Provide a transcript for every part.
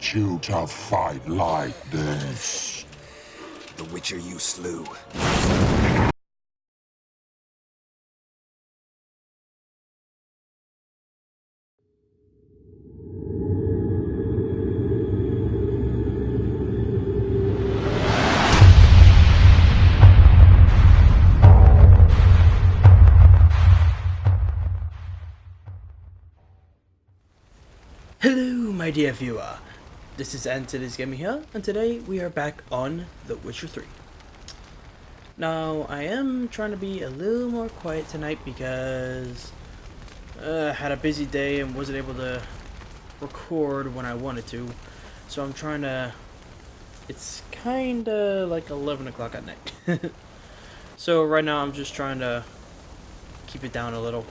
teach you to fight like this. The Witcher you slew. Hello, my dear viewer. This is Antilles Gaming here, and today we are back on The Witcher 3. Now, I am trying to be a little more quiet tonight because I had a busy day and wasn't able to record when I wanted to. So I'm trying to... It's kinda like 11 o'clock at night. So right now I'm just trying to keep it down a little.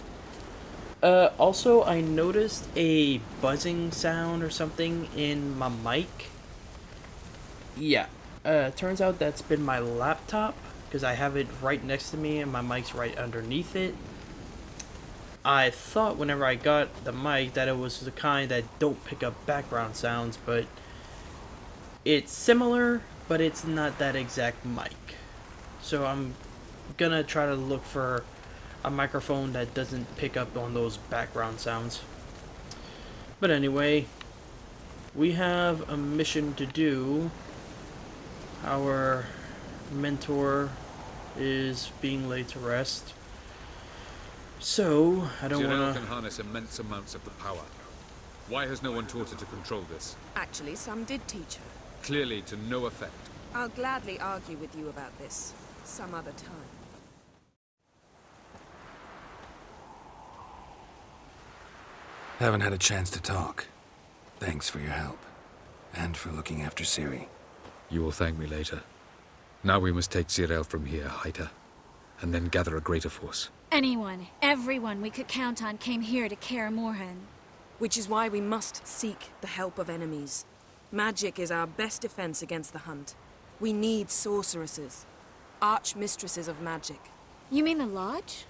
Also, I noticed a buzzing sound or something in my mic. Yeah, turns out that's been my laptop, because I have it right next to me and my mic's right underneath it. I thought whenever I got the mic that it was the kind that don't pick up background sounds, but it's similar, but it's not that exact mic. So I'm gonna try to look for a microphone that doesn't pick up on those background sounds. But anyway, we have a mission to do. Our mentor is being laid to rest. So, I don't Jirel want can to... harness immense amounts of the power. Why has no one taught her to control this? Actually, some did teach her. Clearly to no effect. I'll gladly argue with you about this some other time. Haven't had a chance to talk. Thanks for your help. And for looking after Ciri. You will thank me later. Now we must take Jirel from here, hide her, and then gather a greater force. Anyone, everyone we could count on came here to Kaer Morhen. Which is why we must seek the help of enemies. Magic is our best defense against the Hunt. We need sorceresses. Archmistresses of magic. You mean the Lodge?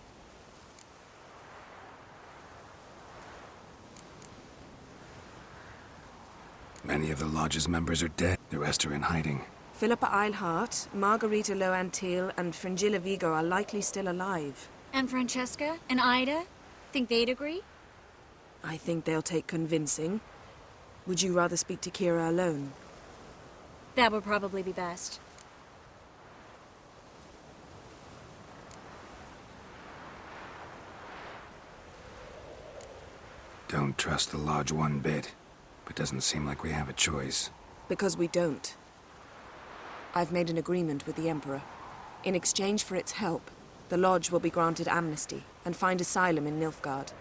Many of the Lodge's members are dead. The rest are in hiding. Philippa Eilhart, Margarita Loantil, and Fringilla Vigo are likely still alive. And Francesca? And Ida? Think they'd agree? I think they'll take convincing. Would you rather speak to Kira alone? That would probably be best. Don't trust the Lodge one bit. But doesn't seem like we have a choice. Because we don't. I've made an agreement with the Emperor. In exchange for its help, the Lodge will be granted amnesty and find asylum in Nilfgaard.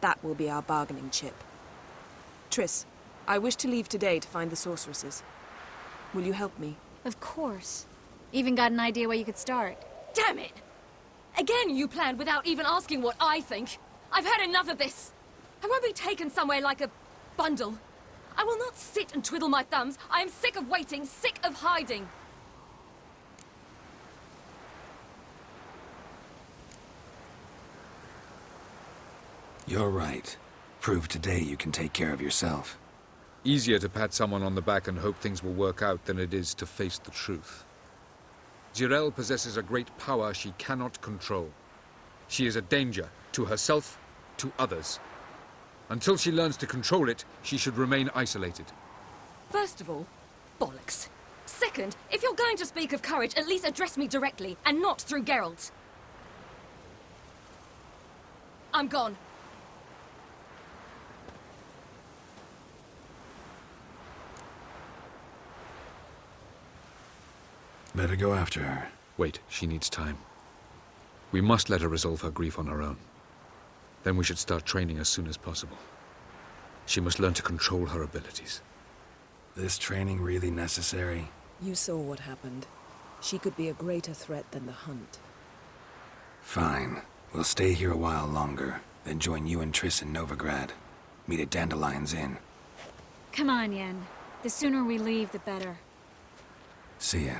That will be our bargaining chip. Triss, I wish to leave today to find the sorceresses. Will you help me? Of course. Even got an idea where you could start. Damn it! Again you planned without even asking what I think. I've had enough of this. I won't be taken somewhere like a bundle. I will not sit and twiddle my thumbs. I am sick of waiting, sick of hiding. You're right. Prove today you can take care of yourself. Easier to pat someone on the back and hope things will work out than it is to face the truth. Jirel possesses a great power she cannot control. She is a danger to herself, to others. Until she learns to control it, she should remain isolated. First of all, bollocks. Second, if you're going to speak of courage, at least address me directly, and not through Geralt. I'm gone. Better go after her. Wait, she needs time. We must let her resolve her grief on her own. Then we should start training as soon as possible. She must learn to control her abilities. This training really necessary? You saw what happened. She could be a greater threat than the Hunt. Fine. We'll stay here a while longer, then join you and Triss in Novigrad. Meet at Dandelion's Inn. Come on, Yen. The sooner we leave, the better. See ya.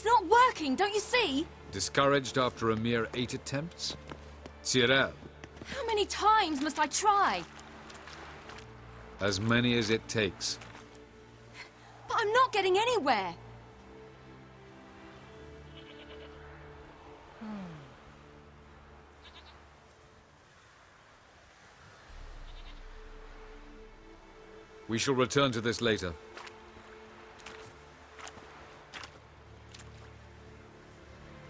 It's not working, don't you see? Discouraged after a mere 8 attempts? Cyril, How many times must I try? as many as it takes. But I'm not getting anywhere. We shall return to this later.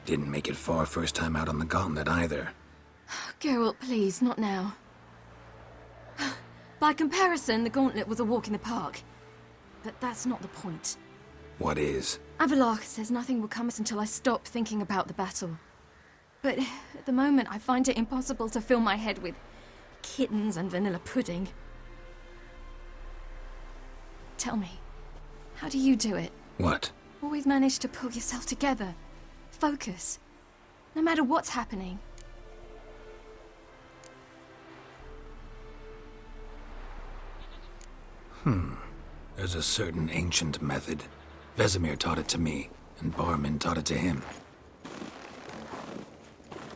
Didn't make it far first time out on the gauntlet either. Geralt, please, not now. By comparison, the gauntlet was a walk in the park. But that's not the point. What is? Avallac'h says nothing will come until I stop thinking about the battle. But at the moment, I find it impossible to fill my head with kittens and vanilla pudding. Tell me, how do you do it? What? Always manage to pull yourself together. Focus. No matter what's happening. There's a certain ancient method. Vesemir taught it to me, and Barman taught it to him.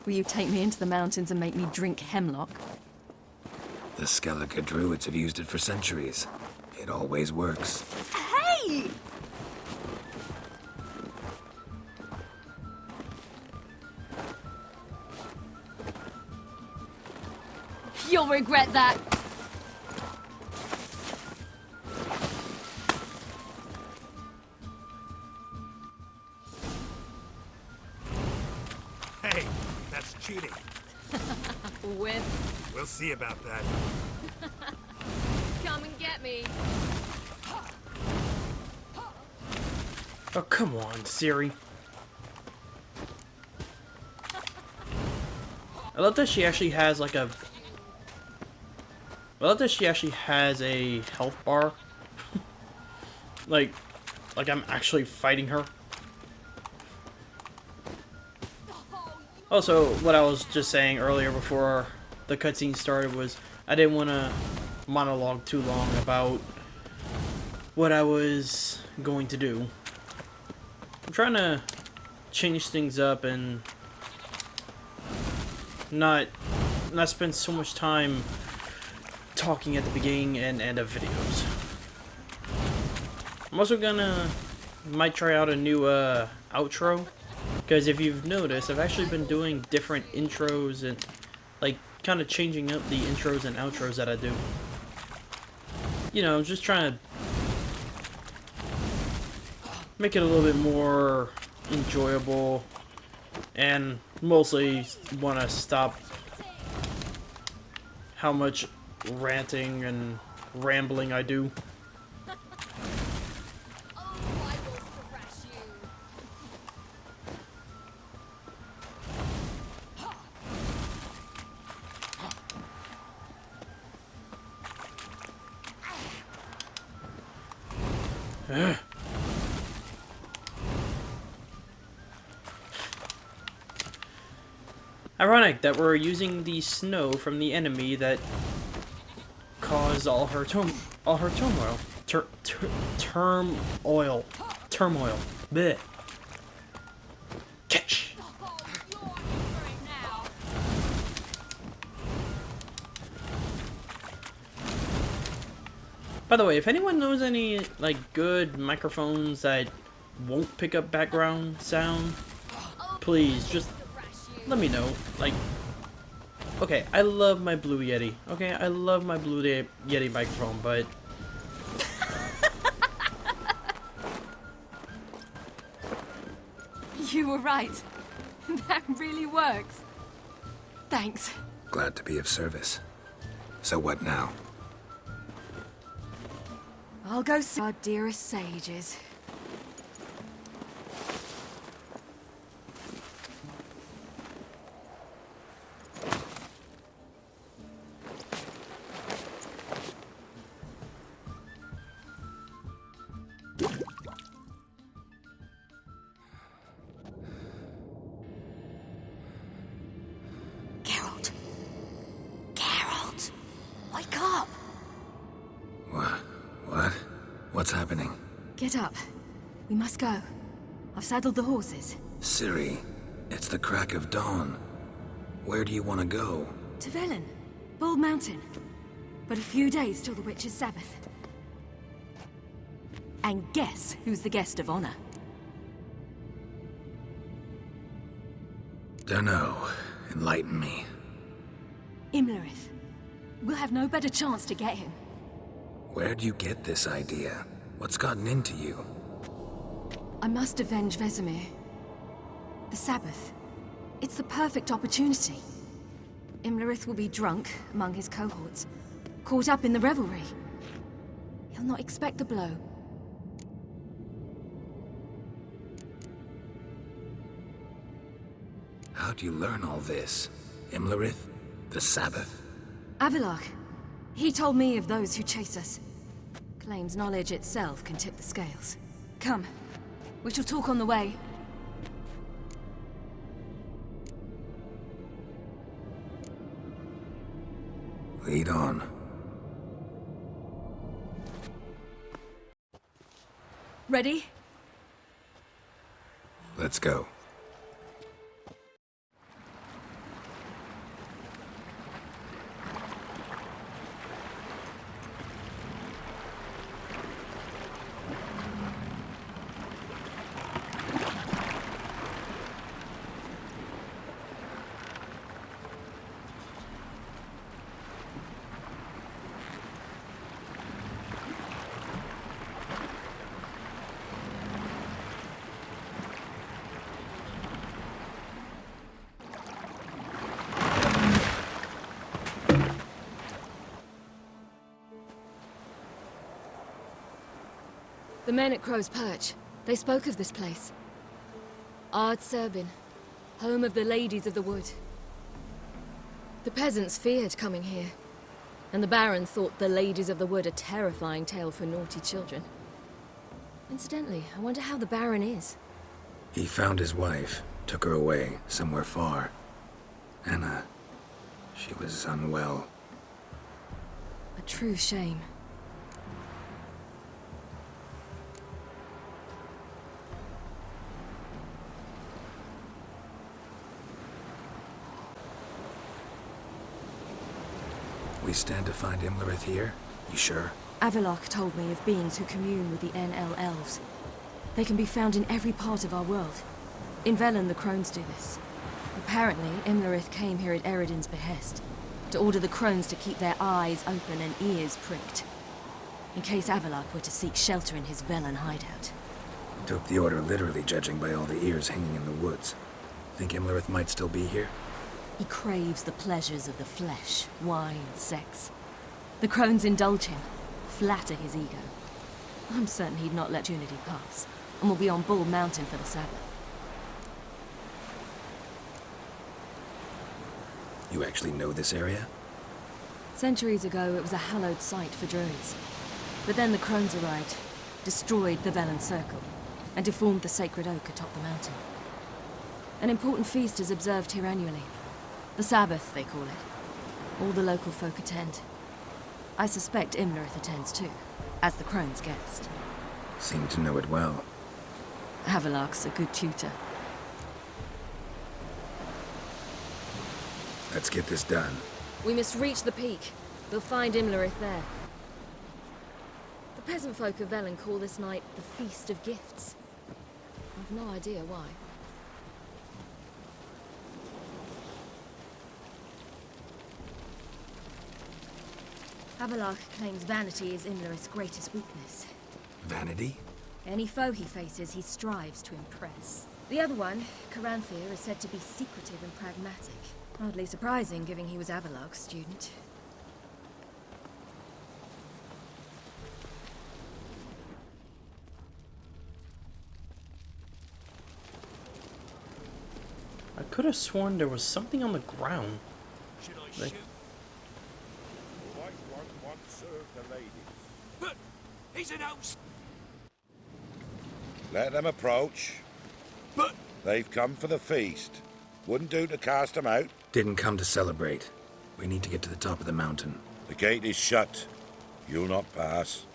Will you take me into the mountains and make me drink hemlock? The Skellige druids have used it for centuries. It always works. Hey! You'll regret that. Hey, that's cheating. Whip. We'll see about that. Come and get me. Oh, come on, Siri. I love that she actually has like a... I love that she actually has a health bar. like I'm actually fighting her. Also, what I was just saying earlier before the cutscene started was I didn't want to monologue too long about what I was going to do. I'm trying to change things up and not spend so much time talking at the beginning and end of videos. I'm also might try out a new outro, because if you've noticed, I've actually been doing different intros and like kind of changing up the intros and outros that I do. You know, just trying to make it a little bit more enjoyable, and mostly want to stop how much ranting and rambling I do. Ironic that we're using the snow from the enemy that caused all her turmoil. Turmoil. Blech. Catch. By the way, if anyone knows any like good microphones that won't pick up background sound, please just let me know. Like, okay, I love my Blue Yeti. Okay, I love my Blue Yeti microphone, but You were right. That really works. Thanks. Glad to be of service. So what now? I'll go see our dearest sages. Geralt. Geralt! Wake up! What? What's happening? Get up. We must go. I've saddled the horses. Ciri, it's the crack of dawn. Where do you want to go? To Velen. Bald Mountain. But a few days till the Witch's Sabbath. And guess who's the guest of honor? Dunno. Enlighten me. Imlerith. We'll have no better chance to get him. Where'd you get this idea? What's gotten into you? I must avenge Vesemir. The Sabbath. It's the perfect opportunity. Imlerith will be drunk among his cohorts, caught up in the revelry. He'll not expect the blow. How'd you learn all this? Imlerith? The Sabbath? Avilark. He told me of those who chase us. Claims knowledge itself can tip the scales. Come. We shall talk on the way. Lead on. Ready? Let's go. The men at Crow's Perch, they spoke of this place. Ard Serbin, home of the Ladies of the Wood. The peasants feared coming here, and the Baron thought the Ladies of the Wood a terrifying tale for naughty children. Incidentally, I wonder how the Baron is. He found his wife, took her away, somewhere far. Anna, she was unwell. A true shame. We stand to find Imlerith here? You sure? Avilark told me of beings who commune with the NL Elves. They can be found in every part of our world. In Velen, the Crones do this. Apparently, Imlerith came here at Eredin's behest, to order the Crones to keep their eyes open and ears pricked, in case Avilark were to seek shelter in his Velen hideout. Took the order literally, judging by all the ears hanging in the woods. Think Imlerith might still be here? He craves the pleasures of the flesh, wine, sex. The Crones indulge him, flatter his ego. I'm certain he'd not let Unity pass, and will be on Bald Mountain for the Sabbath. You actually know this area? Centuries ago, it was a hallowed site for druids. But then the Crones arrived, destroyed the Velen Circle, and deformed the sacred oak atop the mountain. An important feast is observed here annually. The Sabbath, they call it. All the local folk attend. I suspect Imlerith attends too, as the Crone's guest. Seem to know it well. Avilark's a good tutor. Let's get this done. We must reach the peak. We'll find Imlerith there. The peasant folk of Velen call this night the Feast of Gifts. I've no idea why. Avilark claims vanity is Imlerith's greatest weakness. Vanity? Any foe he faces, he strives to impress. The other one, Caranthir, is said to be secretive and pragmatic. Hardly surprising, given he was Avilark's student. I could have sworn there was something on the ground. Should I Like- shoot? White one wants serve the ladies. But he's an house. Let them approach. But They've come for the feast. Wouldn't do to cast them out. Didn't come to celebrate. We need to get to the top of the mountain. The gate is shut. You'll not pass.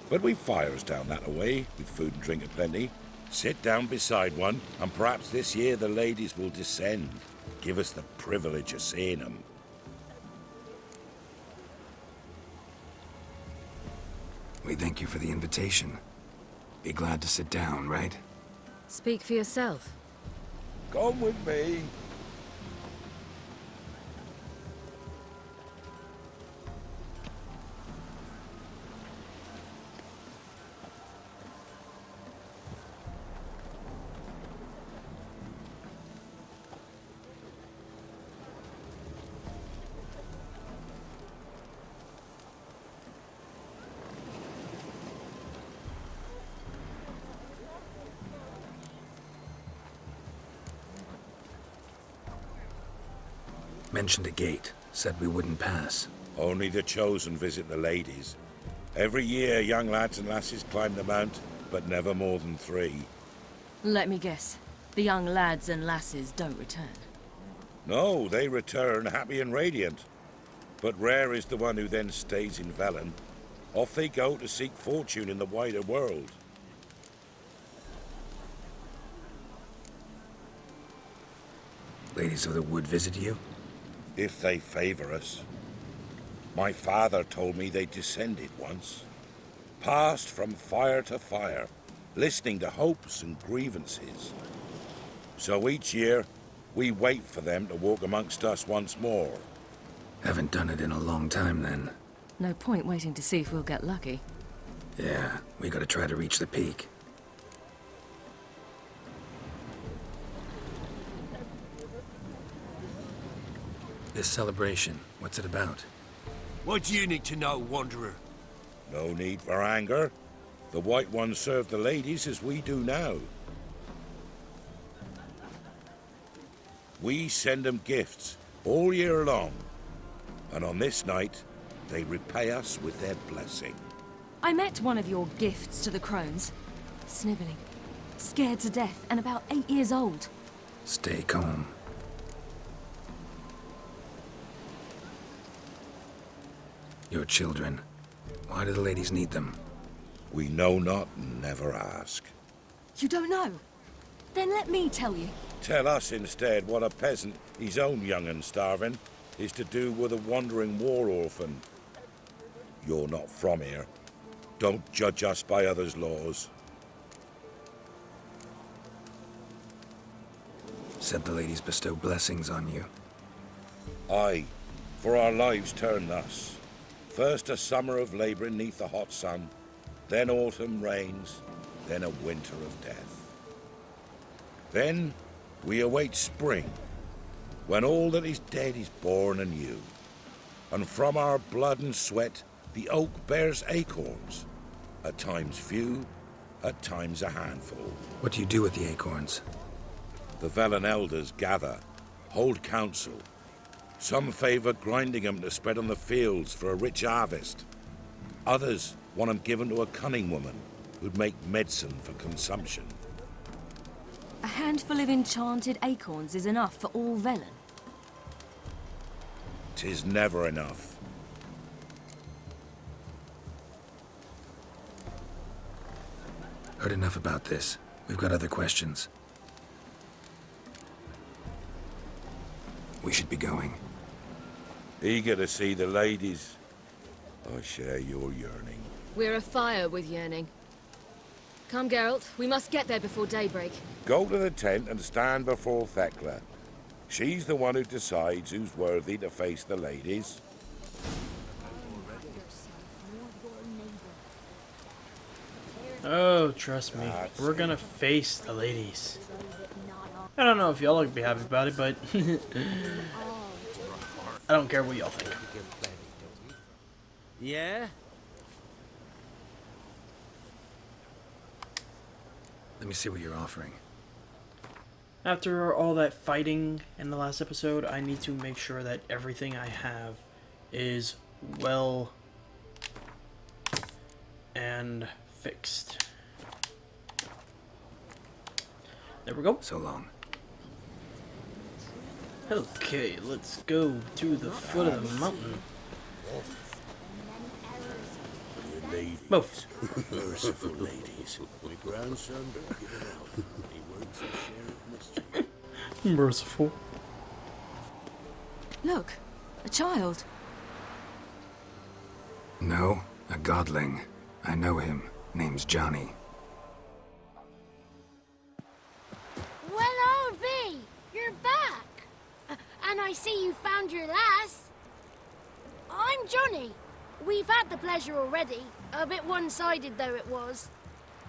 But we've fires down that away, with food and drink aplenty. Sit down beside one, and perhaps this year the ladies will descend. Give us the privilege of seeing them. We thank you for the invitation. Be glad to sit down, right? Speak for yourself. Come with me. Mentioned a gate. Said we wouldn't pass. Only the chosen visit the ladies. Every year, young lads and lasses climb the mount, but never more than 3. Let me guess. The young lads and lasses don't return. No, they return happy and radiant. But rare is the one who then stays in Velen. Off they go to seek fortune in the wider world. Ladies of the Wood visit you? If they favor us. My father told me they descended once. Passed from fire to fire, listening to hopes and grievances. So each year, we wait for them to walk amongst us once more. Haven't done it in a long time, then. No point waiting to see if we'll get lucky. Yeah, we gotta try to reach the peak. This celebration, what's it about? What do you need to know, Wanderer? No need for anger. The White Ones serve the ladies as we do now. We send them gifts all year long. And on this night, they repay us with their blessing. I met one of your gifts to the crones. Sniveling. Scared to death and about 8 years old. Stay calm. Your children. Why do the ladies need them? We know not and never ask. You don't know? Then let me tell you. Tell us instead what a peasant, his own young and starving, is to do with a wandering war orphan. You're not from here. Don't judge us by others' laws. Said the ladies bestow blessings on you. Aye, for our lives turn thus. First a summer of labouring neath the hot sun, then autumn rains, then a winter of death. Then we await spring, when all that is dead is born anew. And from our blood and sweat the oak bears acorns, at times few, at times a handful. What do you do with the acorns? The Velen elders gather, hold council. Some favour grinding them to spread on the fields for a rich harvest. Others want them given to a cunning woman who'd make medicine for consumption. A handful of enchanted acorns is enough for all Velen. 'Tis never enough. Heard enough about this. We've got other questions. We should be going. Eager to see the ladies. I share your yearning. We're afire with yearning. Come, Geralt. We must get there before daybreak. Go to the tent and stand before Thekla. She's the one who decides who's worthy to face the ladies. Oh, trust me, we're gonna face the ladies. I don't know if y'all would be happy about it, but I don't care what y'all think. Yeah? Let me see what you're offering. After all that fighting in the last episode, I need to make sure that everything I have is well and fixed. There we go. So long. Okay, let's go to the foot of the mountain. Ladies. Both. Merciful ladies. My grandson, don't give it up. He works his share of mischief. Merciful. Look, a child. No, a godling. I know him. Name's Johnny. Well, I'll be. You're back. And I see you found your lass. I'm Johnny. We've had the pleasure already. A bit one-sided, though it was.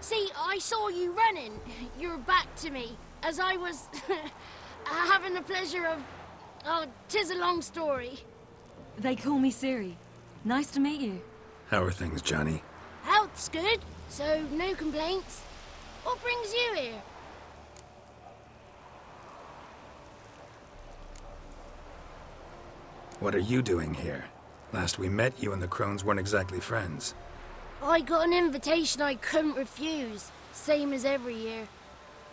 See, I saw you running. Your back to me. As I was having the pleasure of... Oh, 'tis a long story. They call me Ciri. Nice to meet you. How are things, Johnny? Health's good, so no complaints. What brings you here? What are you doing here? Last we met, you and the Crones weren't exactly friends. I got an invitation I couldn't refuse, same as every year.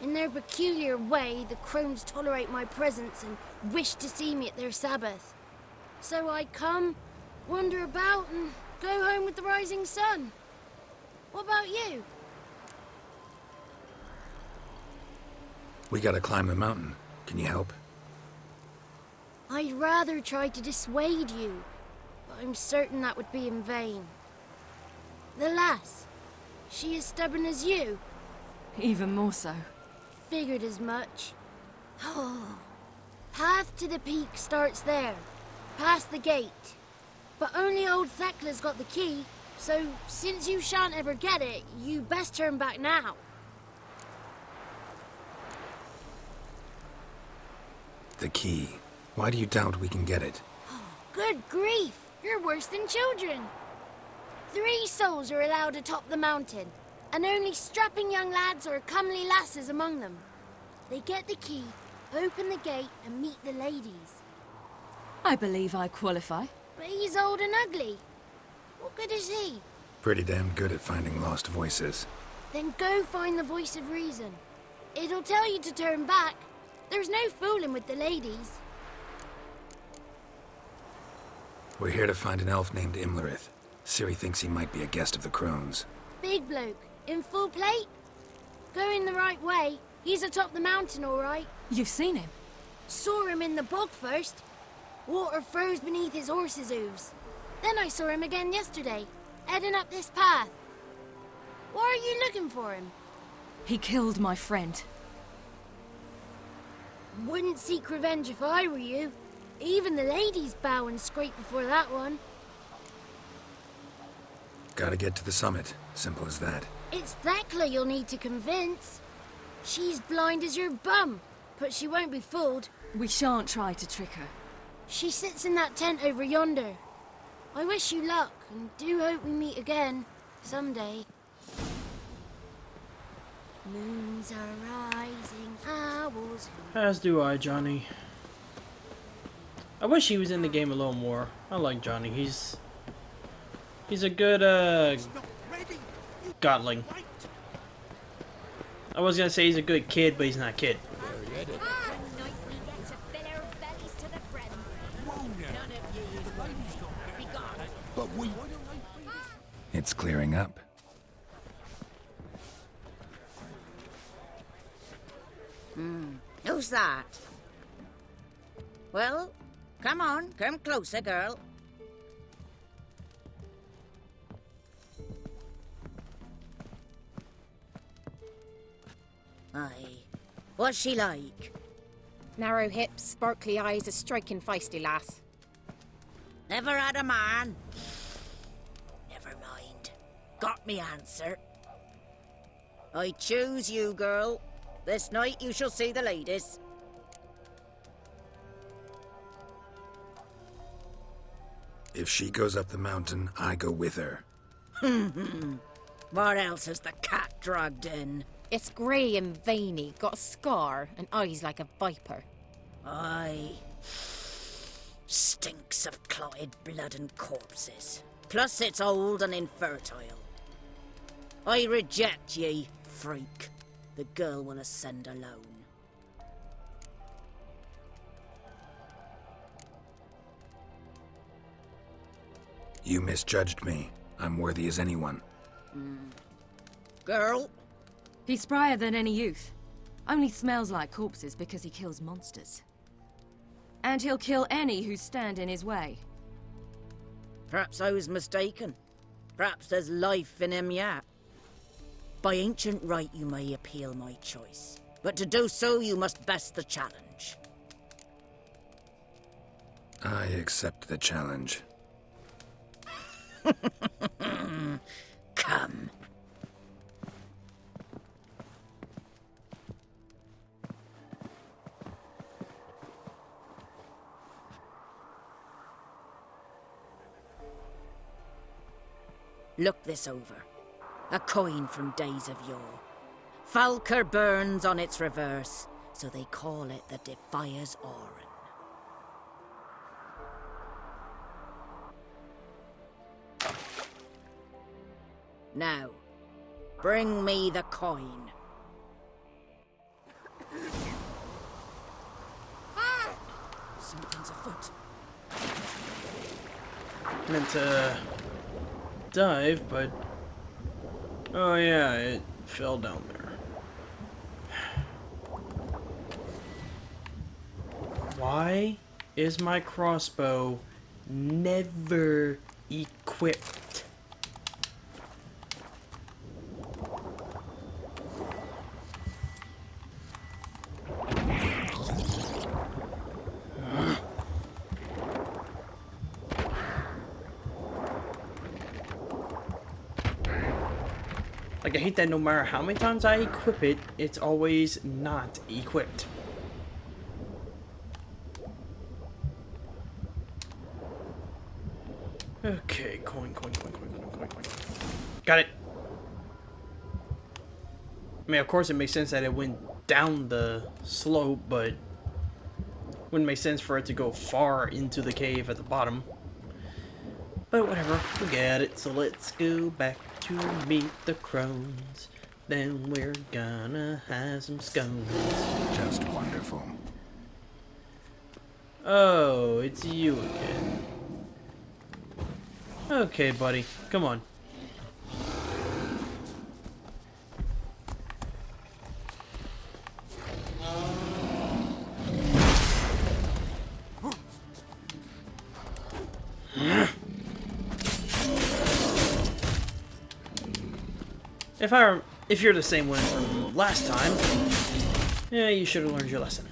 In their peculiar way, the Crones tolerate my presence and wish to see me at their Sabbath. So I come, wander about, and go home with the rising sun. What about you? We gotta climb the mountain. Can you help? I'd rather try to dissuade you, but I'm certain that would be in vain. The lass, she as stubborn as you? Even more so. Figured as much. Oh. Path to the peak starts there, past the gate. But only old Thekla's got the key, so since you shan't ever get it, you best turn back now. The key. Why do you doubt we can get it? Good grief, you're worse than children. 3 souls are allowed atop the mountain, and only strapping young lads or comely lasses among them. They get the key, open the gate, and meet the ladies. I believe I qualify. But he's old and ugly. What good is he? Pretty damn good at finding lost voices. Then go find the voice of reason. It'll tell you to turn back. There's no fooling with the ladies. We're here to find an elf named Imlerith. Ciri thinks he might be a guest of the Crones. Big bloke, in full plate. Going the right way. He's atop the mountain, all right. You've seen him? Saw him in the bog first. Water froze beneath his horse's hooves. Then I saw him again yesterday, heading up this path. Why are you looking for him? He killed my friend. Wouldn't seek revenge if I were you. Even the ladies bow and scrape before that one. Gotta get to the summit. Simple as that. It's Thekla you'll need to convince. She's blind as your bum, but she won't be fooled. We shan't try to trick her. She sits in that tent over yonder. I wish you luck, and do hope we meet again, someday. Moons are rising, owls... As do I, Johnny. I wish he was in the game a little more. I like Johnny. He's a good, godling. I was gonna say he's a good kid, but he's not a kid. It's clearing up. Who's that? Well, come on, come closer, girl. Aye. What's she like? Narrow hips, sparkly eyes, a striking feisty lass. Never had a man? Never mind. Got me answer. I choose you, girl. This night you shall see the ladies. If she goes up the mountain, I go with her. What else has the cat dragged in? It's grey and veiny, got a scar, and eyes like a viper. Aye. Stinks of clotted blood and corpses. Plus it's old and infertile. I reject ye, freak. The girl will ascend alone. You misjudged me. I'm worthy as anyone. Girl? He's sprier than any youth. Only smells like corpses because he kills monsters. And he'll kill any who stand in his way. Perhaps I was mistaken. Perhaps there's life in him yet. By ancient right, you may appeal my choice. But to do so, you must best the challenge. I accept the challenge. Come. Look this over. A coin from days of yore. Falker burns on its reverse, so they call it the Defier's Oran. Now, bring me the coin. Something's afoot. Meant to dive, but oh yeah, it fell down there. Why is my crossbow never equipped? Like, I hate that no matter how many times I equip it, it's always not equipped. Okay, coin. Got it. I mean, of course it makes sense that it went down the slope, but wouldn't make sense for it to go far into the cave at the bottom. But whatever, we got it. So let's go back to meet the crones. Then we're gonna have some scones. Just wonderful. Oh, it's you again. Okay, buddy, come on. If you're the same one from last time, yeah, you should have learned your lesson.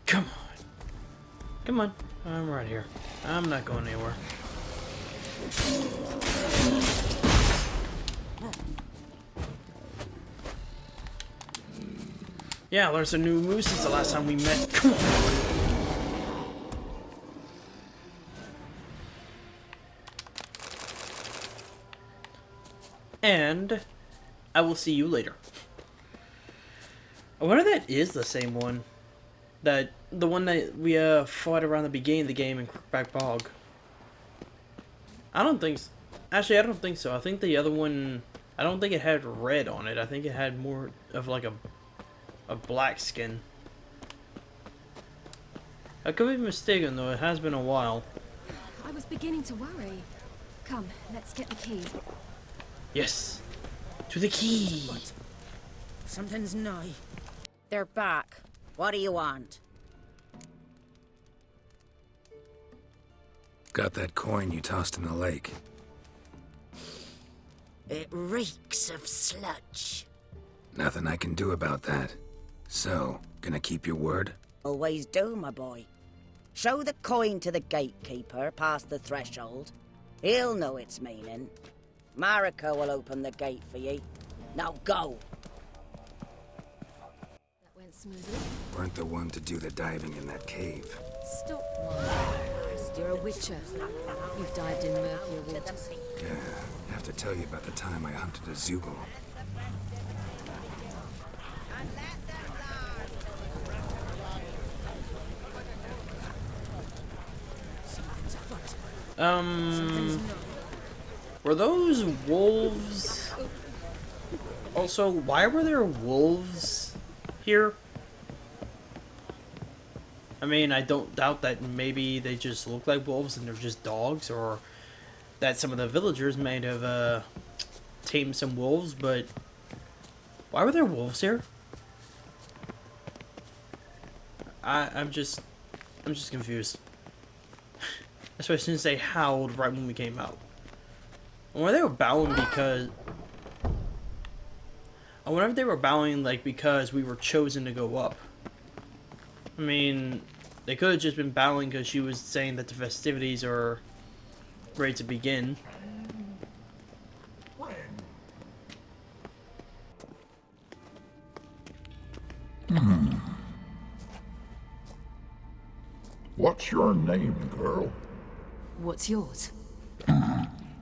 Come on, I'm right here. I'm not going anywhere. Yeah, I learned some new moves since the last time we met. Come on. And I will see you later. I wonder if that is the same one. The one that we fought around the beginning of the game in Crookback Bog. I don't think so. Actually, I don't think so. I think the other one, I don't think it had red on it. I think it had more of like a black skin. I could be mistaken though, it has been a while. I was beginning to worry. Come, let's get the key. Yes. To the key. What? Something's nigh. They're back. What do you want? Got that coin you tossed in the lake. It reeks of sludge. Nothing I can do about that. So, gonna keep your word? Always do, my boy. Show the coin to the gatekeeper past the threshold. He'll know its meaning. Marika will open the gate for you. Now go! That went smoothly. Weren't the one to do the diving in that cave. Stop whining. You're a witcher. You've dived in murkier waters. Yeah, I have to tell you about the time I hunted a Zoogle. Were those wolves? Also, why were there wolves here? I mean, I don't doubt that maybe they just look like wolves and they're just dogs, or that some of the villagers might have tamed some wolves, but why were there wolves here? I'm just confused. Especially since they howled right when we came out. I wonder if they were bowing because... I wonder if they were bowing like because we were chosen to go up. I mean, they could have just been bowing because she was saying that the festivities are ready to begin. What's your name, girl? What's yours?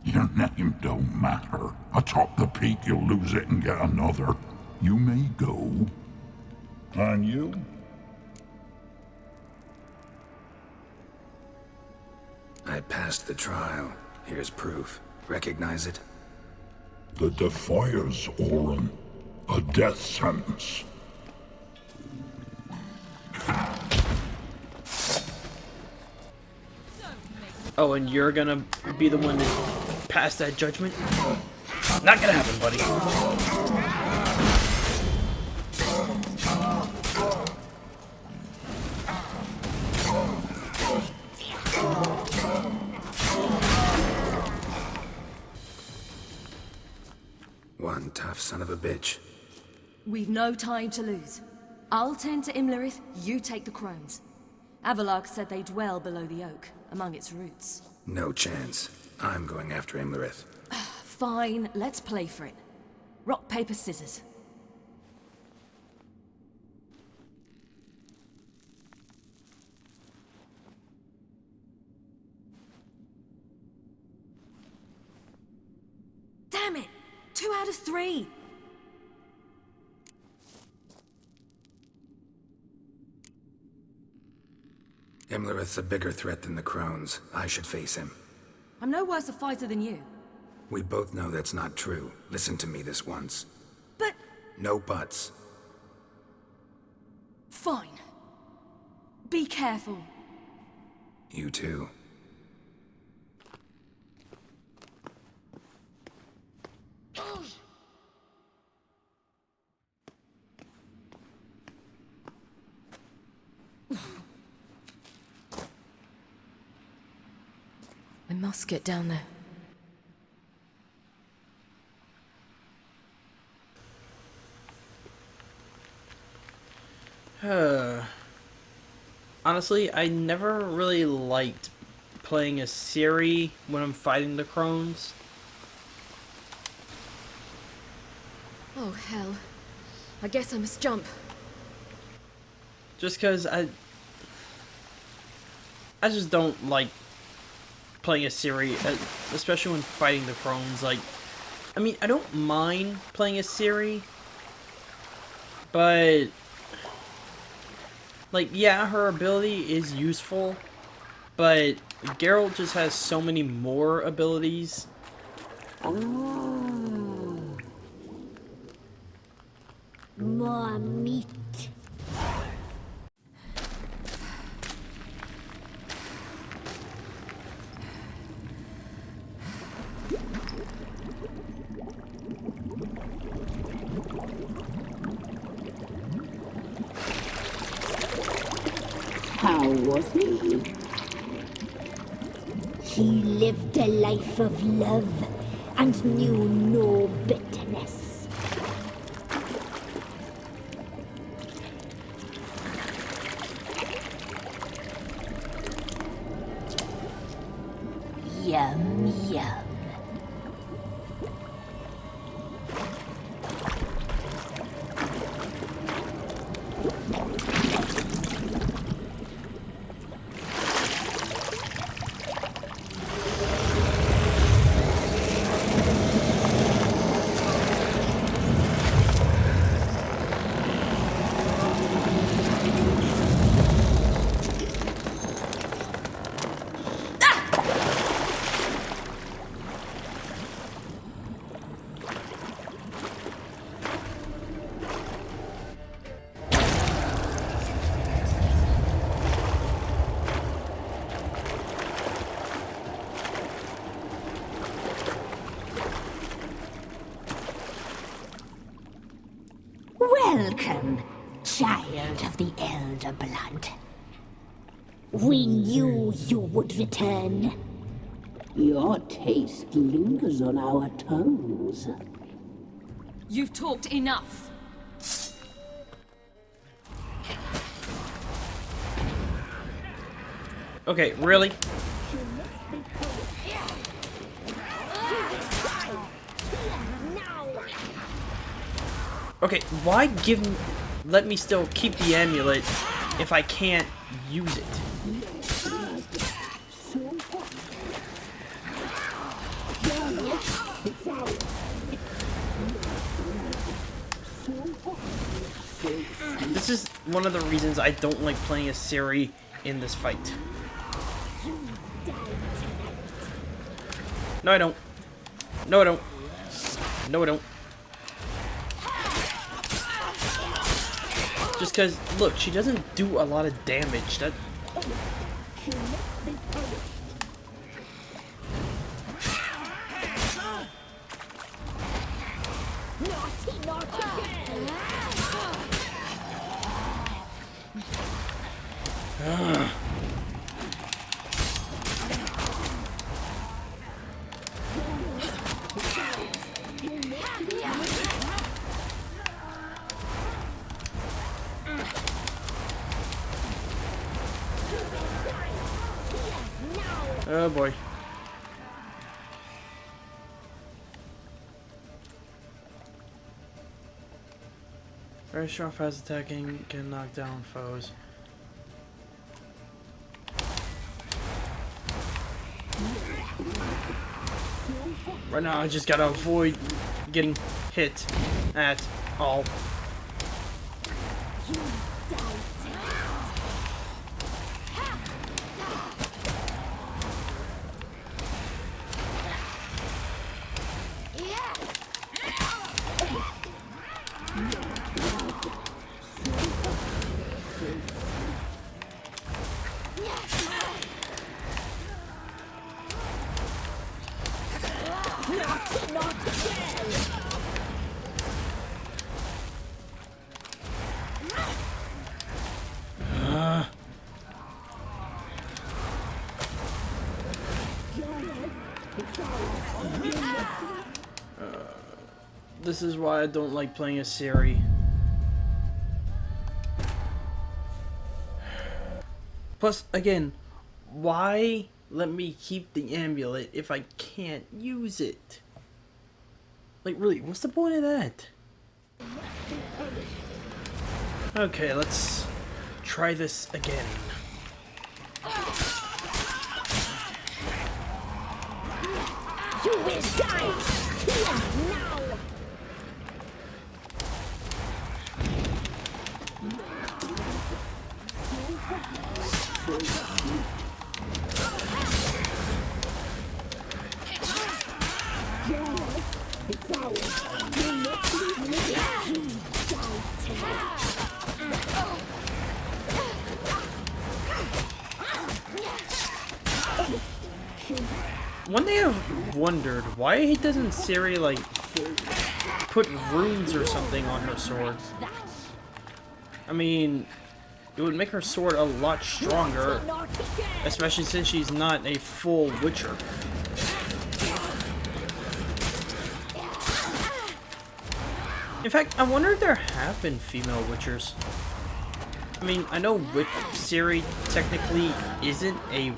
Your name don't matter. Atop the peak, you'll lose it and get another. You may go. And you? I passed the trial. Here's proof. Recognize it? The Defier's Orin. A death sentence. Oh, and you're gonna be the one to pass that judgment? Not gonna happen, buddy. One tough son of a bitch. We've no time to lose. I'll tend to Imlerith, you take the crones. Avalok said they dwell below the oak, among its roots. No chance. I'm going after Imlerith. Fine, let's play for it. Rock, paper, scissors. Damn it! 2 out of 3! Imlerith's a bigger threat than the Crones. I should face him. I'm no worse a fighter than you. We both know that's not true. Listen to me this once. But... No buts. Fine. Be careful. You too. I must get down there. Honestly, I never really liked playing a Ciri when I'm fighting the Crones. Oh, hell. I guess I must jump. Just because I just don't like playing a Ciri, especially when fighting the Crones. Like, I mean, I don't mind playing a Ciri, but like, yeah, her ability is useful, but Geralt just has so many more abilities. Ooh. More meat. How was he? He lived a life of love and knew no bitterness. Yum, yum. child of the Elder Blood. We knew you would return. Your taste lingers on our tongues. You've talked enough. Okay, really? Okay, why let me still keep the amulet if I can't use it? This is one of the reasons I don't like playing as Ciri in this fight. No, I don't. No, I don't. No, I don't. Just because, look, she doesn't do a lot of damage. That. Oh boy. Very strong, fast attacking, can knock down foes. Right now I just gotta avoid getting hit at all. This is why I don't like playing as Ciri. Plus, again, why let me keep the amulet if I can't use it? Like, really, what's the point of that? Okay, let's try this again. You will die here now! One thing I've wondered, why doesn't Ciri, like, put runes or something on her sword? I mean, it would make her sword a lot stronger, especially since she's not a full Witcher. In fact, I wonder if there have been female Witchers. I mean, I know Ciri technically isn't a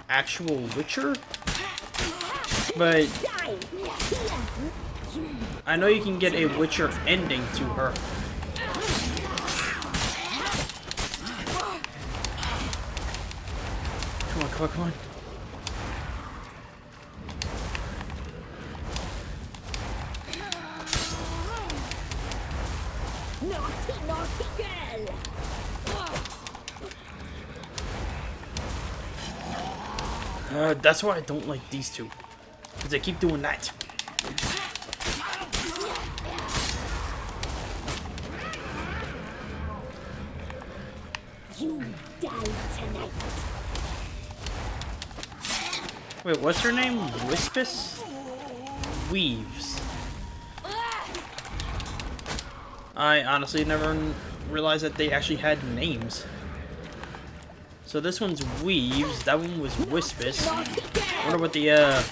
actual Witcher, but I know you can get a Witcher ending to her. Come on, come on, come on. Naughty, naughty girl! That's why I don't like these two. Because they keep doing that. You die tonight. Wait, what's her name? Wispus? Weaves. I honestly never realize that they actually had names. So this one's Weaves, that one was Wispus. I wonder what the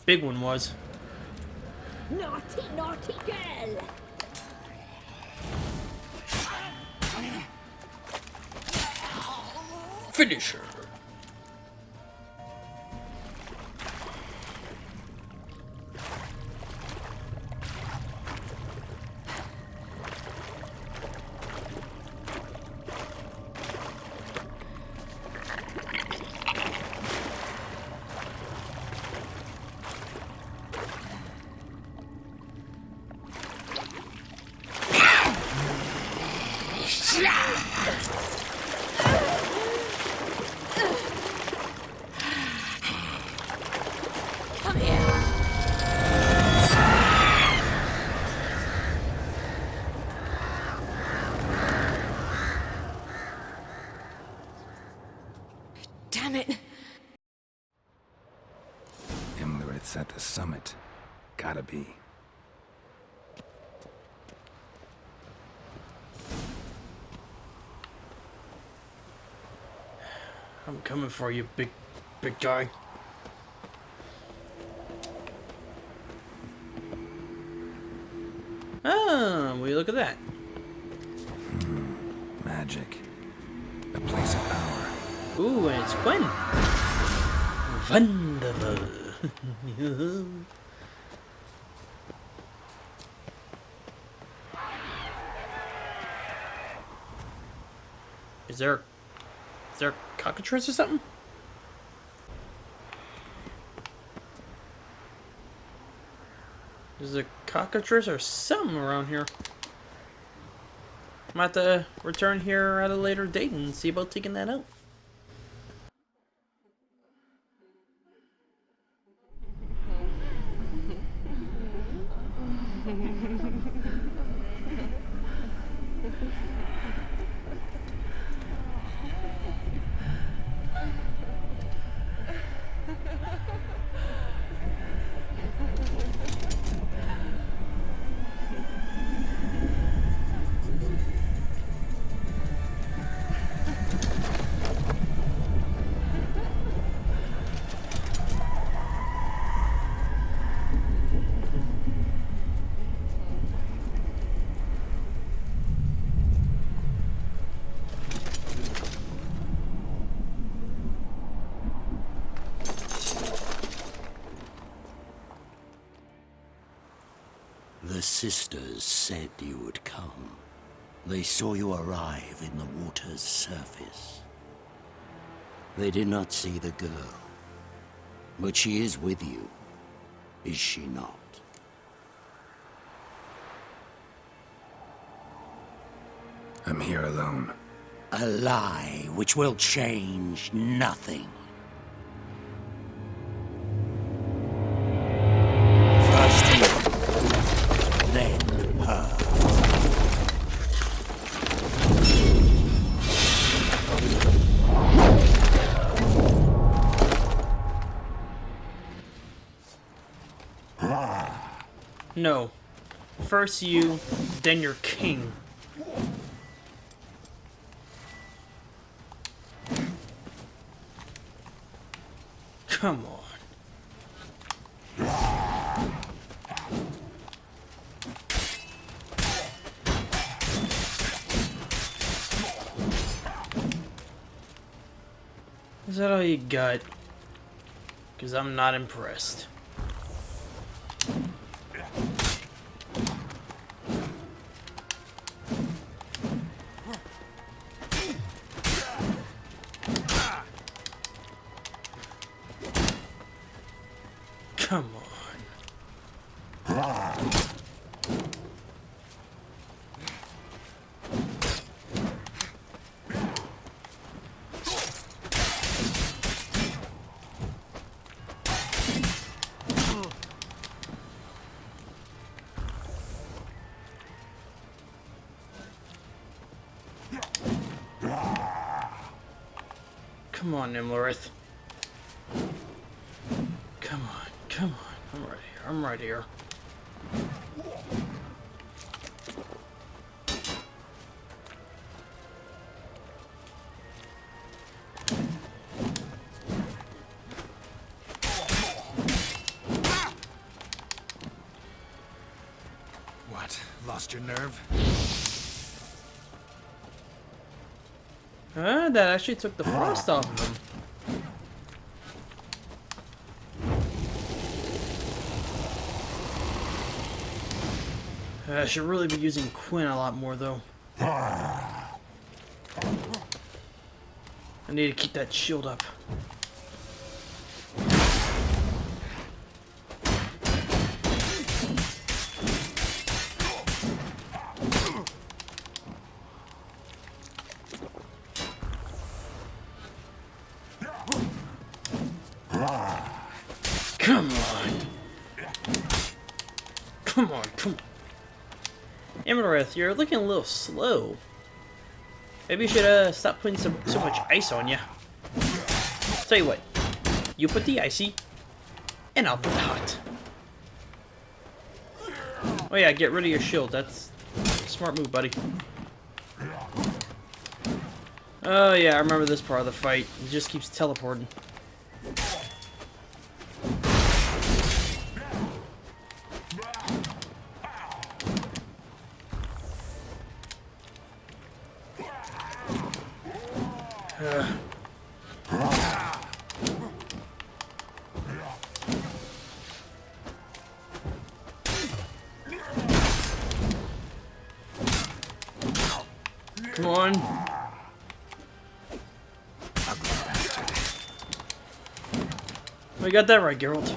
big one was. Naughty, naughty girl! Finish her. Come here. Damn it. Imlerith's at the summit. Gotta be. I'm coming for you, big guy. Ah, will you look at that? Magic. A place of power. Ooh, and it's Gwen. Wonderful. Is there a cockatrice or something? There's a cockatrice or something around here. I'm about to return here at a later date and see about taking that out. The sisters said you would come. They saw you arrive in the water's surface. They did not see the girl. But she is with you, is she not? I'm here alone. A lie which will change nothing. First you, then her. No. First you, then your king. Come on. Is that all you got? Because I'm not impressed. Come on. Come on, Imlerith. Come on, come on. I'm right here. I'm right here. Lost your nerve? That actually took the frost off of him. I should really be using Quinn a lot more, though. I need to keep that shield up. Come on. Come on, come on. Amarith, you're looking a little slow. Maybe you should stop putting so much ice on you. Tell you what, you put the icy, and I'll put the hot. Oh yeah, get rid of your shield. That's a smart move, buddy. Oh yeah, I remember this part of the fight. He just keeps teleporting. Come on. We got that right, Geralt.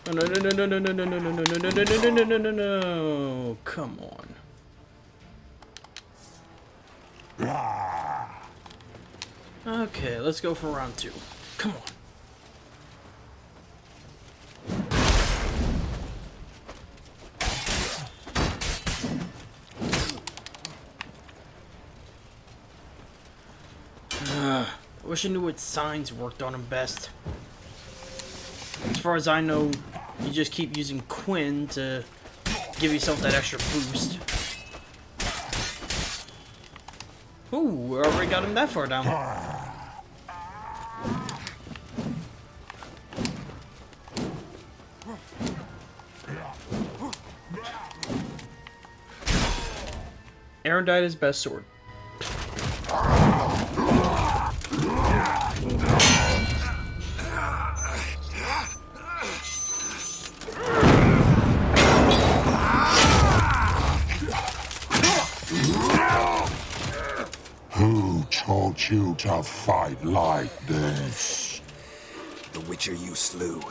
No, no, no, no, no, no, no, no, no, no, no, no, no, no, no, no, no, no. Come on. Okay, let's go for round 2. Come on. I wish I knew what signs worked on him best. As far as I know, you just keep using Quinn to give yourself that extra boost. Ooh, we already got him that far down. Aaron died his best sword. Who taught you to fight like this? The Witcher you slew.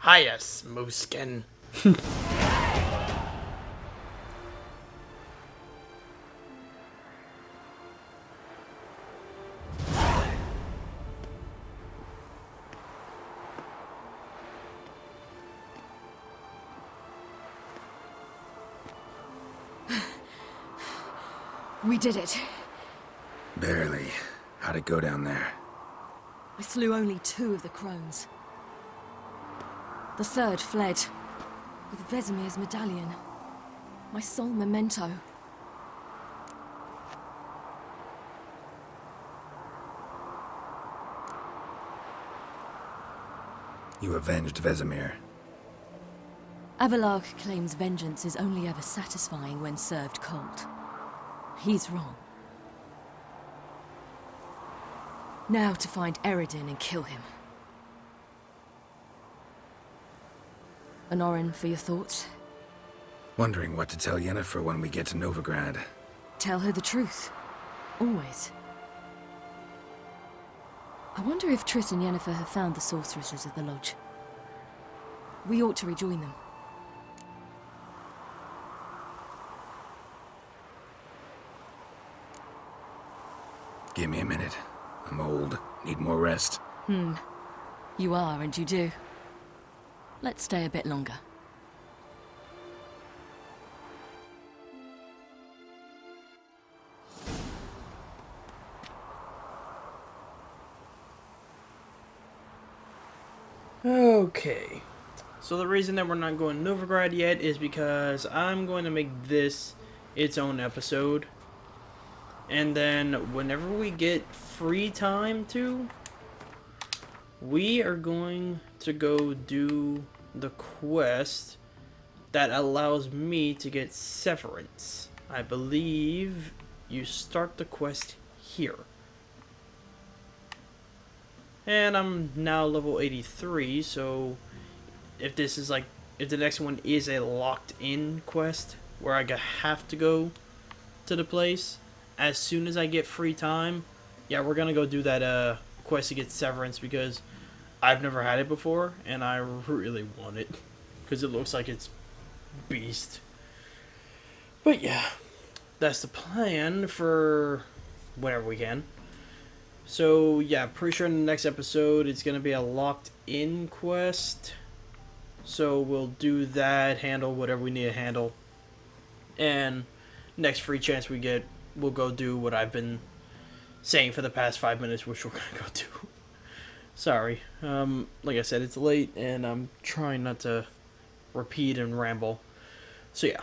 Hiya, Smooskin. We did it. Barely. How'd it go down there? I slew only 2 of the crones. The 3rd fled, with Vesemir's medallion. My sole memento. You avenged Vesemir. Avalark claims vengeance is only ever satisfying when served cold. He's wrong. Now to find Eredin and kill him. Honorin, for your thoughts? Wondering what to tell Yennefer when we get to Novigrad. Tell her the truth. Always. I wonder if Triss and Yennefer have found the sorceresses of the Lodge. We ought to rejoin them. Give me a minute. I'm old. Need more rest. You are, and you do. Let's stay a bit longer. Okay. So the reason that we're not going to Novigrad yet is because I'm going to make this its own episode. And then whenever we get free time to, we are going to go do the quest that allows me to get Severance. I believe you start the quest here. And I'm now level 83, so if this is like, if the next one is a locked in quest where I have to go to the place as soon as I get free time, yeah, we're gonna go do that quest to get Severance because I've never had it before and I really want it because it looks like it's beast. But yeah, that's the plan for whenever we can. So yeah, pretty sure in the next episode it's gonna be a locked in quest. So we'll do that, handle whatever we need to handle. And next free chance we get, we'll go do what I've been saying for the past 5 minutes, which we're gonna go do. Sorry. Like I said, it's late and I'm trying not to repeat and ramble. So yeah,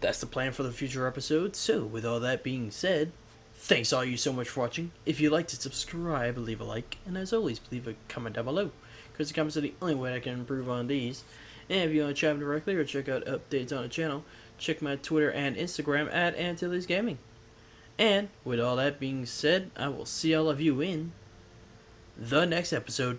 that's the plan for the future episodes. So with all that being said, thanks all you so much for watching. If you'd like to subscribe, leave a like, and as always, leave a comment down below, because the comments are the only way I can improve on these. And if you want to chat directly or check out updates on the channel, check my Twitter and Instagram at Antilles Gaming. And with all that being said, I will see all of you in the next episode.